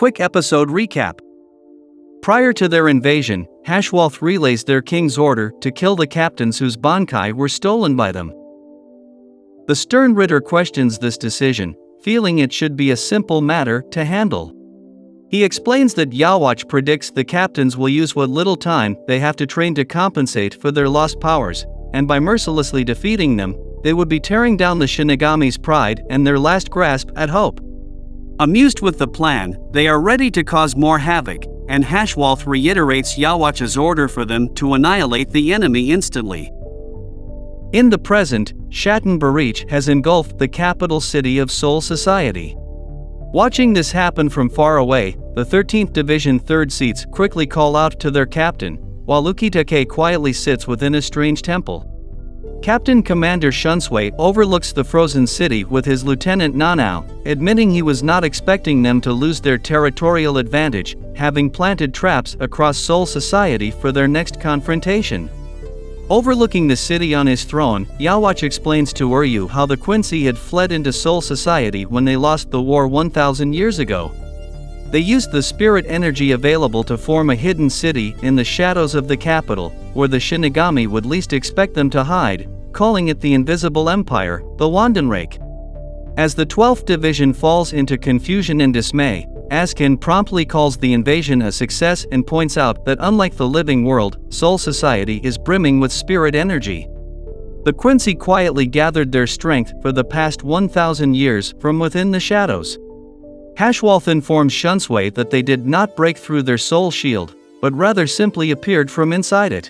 quick episode recap. Prior to their invasion, Yhwach relays their king's order to kill the captains whose bankai were stolen by them. The Sternritter questions this decision, feeling it should be a simple matter to handle. He explains that Yhwach predicts the captains will use what little time they have to train to compensate for their lost powers, and by mercilessly defeating them, they would be tearing down the Shinigami's pride and their last grasp at hope. Amused with the plan, they are ready to cause more havoc, and Yhwach reiterates Yhwach's order for them to annihilate the enemy instantly. In the present, Bleach has engulfed the capital city of Seoul society. Watching this happen from far away, the 13th Division 3rd Seats quickly call out to their captain, while Ukitake quietly sits within a strange temple. Captain Commander Shunsui overlooks the frozen city with his Lieutenant Nanao, admitting he was not expecting them to lose their territorial advantage, having planted traps across Seoul society for their next confrontation. Overlooking the city on his throne, Yhwach explains to Uryu how the Quincy had fled into Seoul society when they lost the war 1,000 years ago. They used the spirit energy available to form a hidden city in the shadows of the capital, where the Shinigami would least expect them to hide, calling it the Invisible Empire, the Wandenreich. As the 12th Division falls into confusion and dismay, Azkin promptly calls the invasion a success and points out that unlike the living world, Seoul society is brimming with spirit energy. The Quincy quietly gathered their strength for the past 1,000 years from within the shadows. Yhwach informs Shunsui that they did not break through their soul shield, but rather simply appeared from inside it.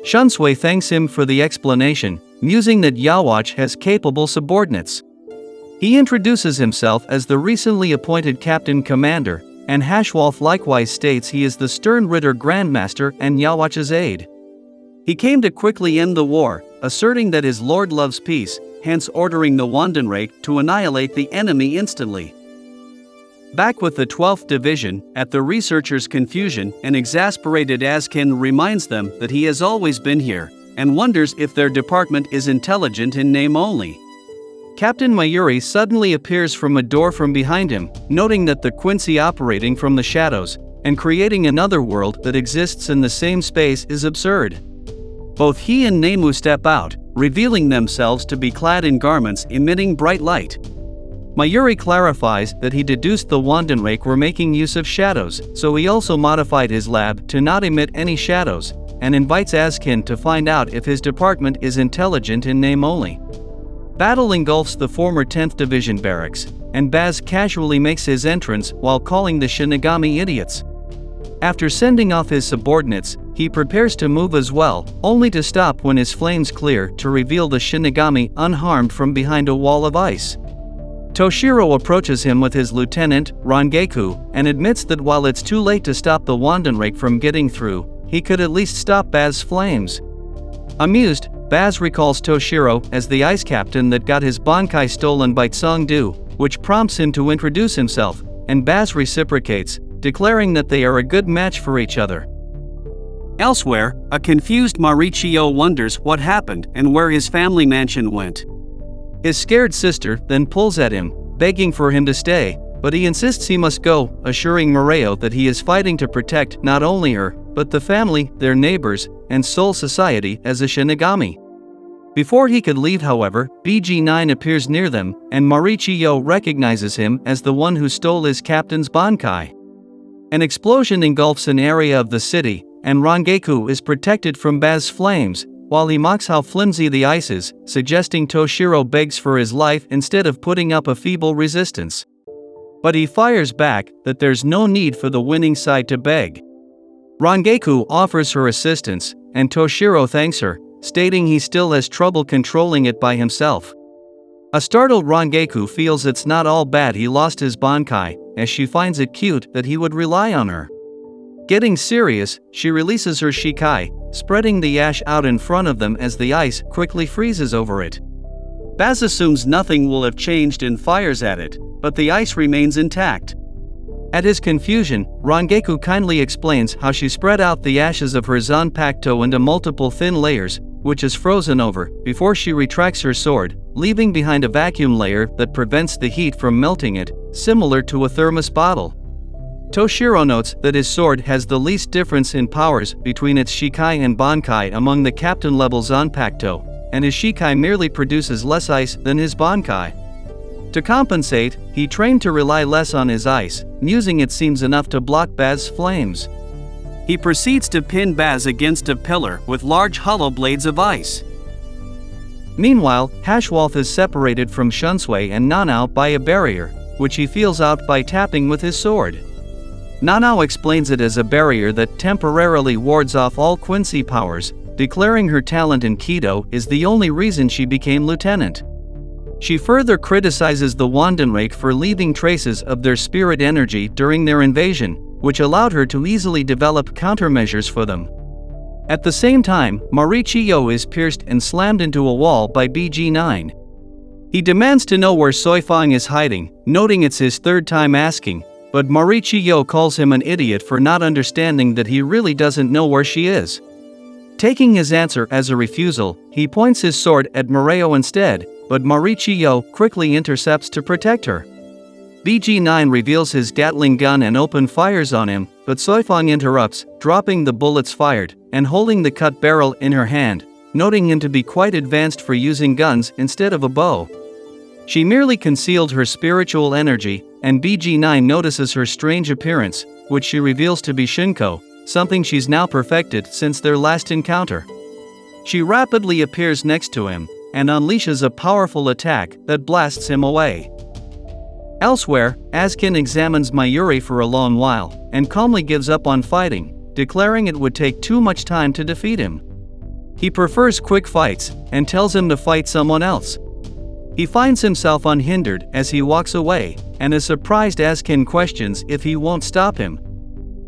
Shunsui thanks him for the explanation, musing that Yhwach has capable subordinates. He introduces himself as the recently appointed Captain Commander, and Yhwach likewise states he is the Sternritter Grandmaster and Yhwach's aide. He came to quickly end the war, asserting that his lord loves peace, hence ordering the Wandenreich to annihilate the enemy instantly. Back with the 12th Division, at the researchers' confusion, an exasperated Azkin reminds them that he has always been here, and wonders if their department is intelligent in name only. Captain Mayuri suddenly appears from a door from behind him, noting that the Quincy operating from the shadows, and creating another world that exists in the same space is absurd. Both he and Nemu step out, revealing themselves to be clad in garments emitting bright light. Mayuri clarifies that he deduced the Wandenreich were making use of shadows, so he also modified his lab to not emit any shadows, and invites Azkin to find out if his department is intelligent in name only. Battle engulfs the former 10th Division barracks, and Bazz casually makes his entrance while calling the Shinigami idiots. After sending off his subordinates, he prepares to move as well, only to stop when his flames clear to reveal the Shinigami unharmed from behind a wall of ice. Toshiro approaches him with his lieutenant, Rangeku, and admits that while it's too late to stop the Wandenreich from getting through, he could at least stop Bazz's flames. Amused, Bazz recalls Toshiro as the ice captain that got his bankai stolen by Tsung-do, which prompts him to introduce himself, and Bazz reciprocates, declaring that they are a good match for each other. Elsewhere, a confused Mauricio wonders what happened and where his family mansion went. His scared sister then pulls at him, begging for him to stay, but he insists he must go, assuring Moreo that he is fighting to protect not only her, but the family, their neighbors, and Seoul society as a Shinigami. Before he could leave, however, BG9 appears near them, and Mauricio recognizes him as the one who stole his captain's bankai. An explosion engulfs an area of the city, and Rangeku is protected from Bazz's flames, while he mocks how flimsy the ice is, suggesting Toshiro begs for his life instead of putting up a feeble resistance. But he fires back that there's no need for the winning side to beg. Rangeku offers her assistance, and Toshiro thanks her, stating he still has trouble controlling it by himself. A startled Rangeku feels it's not all bad he lost his bankai, as she finds it cute that he would rely on her. Getting serious, she releases her shikai, spreading the ash out in front of them as the ice quickly freezes over it. Bazz assumes nothing will have changed and fires at it, but the ice remains intact. At his confusion, Rangeku kindly explains how she spread out the ashes of her zanpakuto into multiple thin layers, which is frozen over, before she retracts her sword, leaving behind a vacuum layer that prevents the heat from melting it, similar to a thermos bottle. Toshiro notes that his sword has the least difference in powers between its Shikai and Bankai among the captain-level Zanpakuto, and his Shikai merely produces less ice than his Bankai. To compensate, he trained to rely less on his ice, using it seems enough to block Bazz's flames. He proceeds to pin Bazz against a pillar with large hollow blades of ice. Meanwhile, Hashwalth is separated from Shunsui and Nanao by a barrier, which he feels out by tapping with his sword. Nanao explains it as a barrier that temporarily wards off all Quincy powers, declaring her talent in Kido is the only reason she became lieutenant. She further criticizes the Wandenrake for leaving traces of their spirit energy during their invasion, which allowed her to easily develop countermeasures for them. At the same time, Marichiyo is pierced and slammed into a wall by BG9. He demands to know where Sui-Feng is hiding, noting it's his third time asking, but Marichiyo calls him an idiot for not understanding that he really doesn't know where she is. Taking his answer as a refusal, he points his sword at Moreo instead, but Marichiyo quickly intercepts to protect her. BG9 reveals his Gatling gun and open fires on him, but Sui-Feng interrupts, dropping the bullets fired, and holding the cut barrel in her hand, noting him to be quite advanced for using guns instead of a bow. She merely concealed her spiritual energy, and BG9 notices her strange appearance, which she reveals to be Shinko, something she's now perfected since their last encounter. She rapidly appears next to him, and unleashes a powerful attack that blasts him away. Elsewhere, Askin examines Mayuri for a long while, and calmly gives up on fighting, declaring it would take too much time to defeat him. He prefers quick fights, and tells him to fight someone else. He finds himself unhindered as he walks away, and is surprised Askin questions if he won't stop him.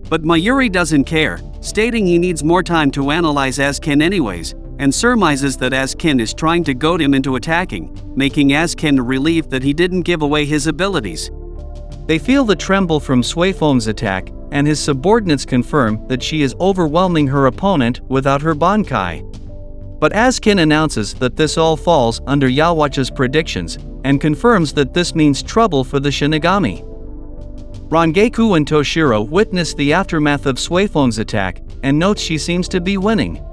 But Mayuri doesn't care, stating he needs more time to analyze Askin anyways, and surmises that Askin is trying to goad him into attacking, making Askin relieved that he didn't give away his abilities. They feel the tremble from Sui-Feng's attack, and his subordinates confirm that she is overwhelming her opponent without her Bankai. But Askin announces that this all falls under Yhwach's predictions, and confirms that this means trouble for the Shinigami. Rangeku and Toshiro witness the aftermath of Sui-Feng's attack, and notes she seems to be winning.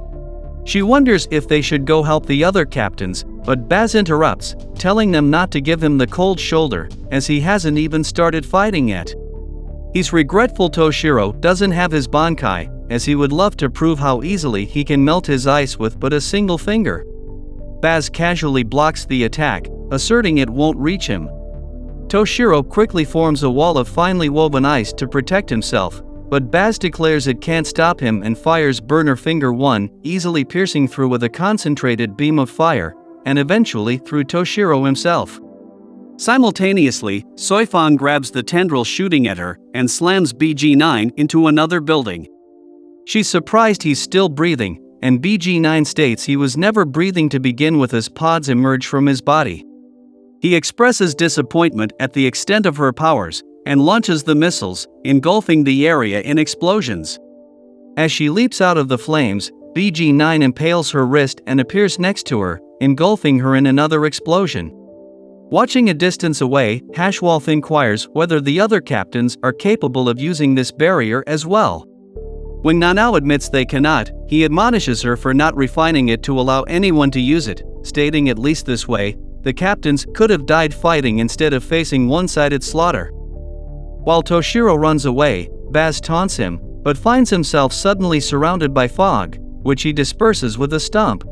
She wonders if they should go help the other captains, but Bazz interrupts, telling them not to give him the cold shoulder, as he hasn't even started fighting yet. He's regretful Toshiro doesn't have his Bankai, as he would love to prove how easily he can melt his ice with but a single finger. Bazz casually blocks the attack, asserting it won't reach him. Toshiro quickly forms a wall of finely woven ice to protect himself, but Bazz declares it can't stop him and fires Burner Finger 1, easily piercing through with a concentrated beam of fire, and eventually through Toshiro himself. Simultaneously, Sui-Feng grabs the tendril shooting at her and slams BG9 into another building. She's surprised he's still breathing, and BG9 states he was never breathing to begin with as pods emerge from his body. He expresses disappointment at the extent of her powers, and launches the missiles, engulfing the area in explosions. As she leaps out of the flames, BG9 impales her wrist and appears next to her, engulfing her in another explosion. Watching a distance away, Hashwalth inquires whether the other captains are capable of using this barrier as well. When Nanao admits they cannot, he admonishes her for not refining it to allow anyone to use it, stating at least this way, the captains could have died fighting instead of facing one-sided slaughter. While Toshiro runs away, Bazz taunts him, but finds himself suddenly surrounded by fog, which he disperses with a stump.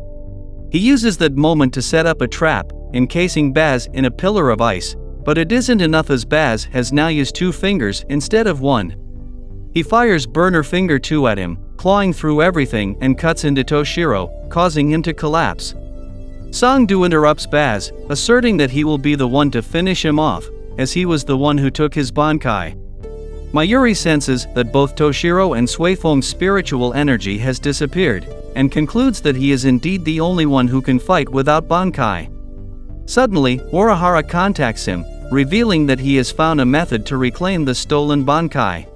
He uses that moment to set up a trap, encasing Bazz in a pillar of ice, but it isn't enough as Bazz has now used 2 fingers instead of 1. He fires Burner Finger 2 at him, clawing through everything and cuts into Toshiro, causing him to collapse. Sangdu interrupts Bazz, asserting that he will be the one to finish him off, as he was the one who took his Bankai. Mayuri senses that both Toshiro and Sui-Feng's spiritual energy has disappeared, and concludes that he is indeed the only one who can fight without Bankai. Suddenly, Urahara contacts him, revealing that he has found a method to reclaim the stolen Bankai.